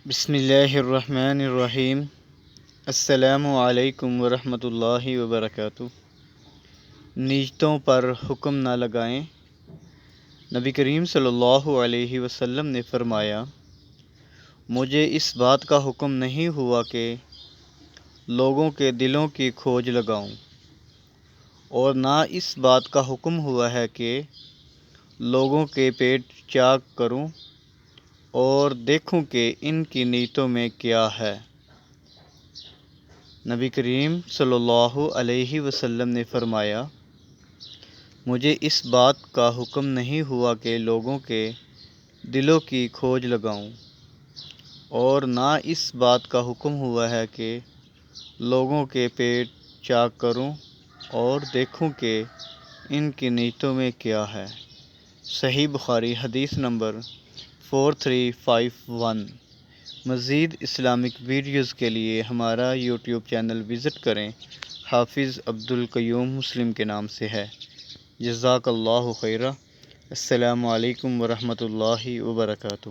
بسم اللہ الرحمن الرحیم۔ السلام علیکم ورحمۃ اللہ وبرکاتہ۔ نیتوں پر حکم نہ لگائیں۔ نبی کریم صلی اللہ علیہ وسلم نے فرمایا، مجھے اس بات کا حکم نہیں ہوا کہ لوگوں کے دلوں کی کھوج لگاؤں، اور نہ اس بات کا حکم ہوا ہے کہ لوگوں کے پیٹ چاک کروں اور دیکھوں کہ ان کی نیتوں میں کیا ہے۔ نبی کریم صلی اللہ علیہ وسلم نے فرمایا، مجھے اس بات کا حکم نہیں ہوا کہ لوگوں کے دلوں کی کھوج لگاؤں، اور نہ اس بات کا حکم ہوا ہے کہ لوگوں کے پیٹ چاک کروں اور دیکھوں کہ ان کی نیتوں میں کیا ہے۔ صحیح بخاری حدیث نمبر 4351۔ مزید اسلامک ویڈیوز کے لیے ہمارا یوٹیوب چینل وزٹ کریں۔ حافظ عبدالقیوم مسلم کے نام سے ہے۔ جزاک اللہ خیرہ۔ السلام علیکم ورحمۃ اللہ وبرکاتہ۔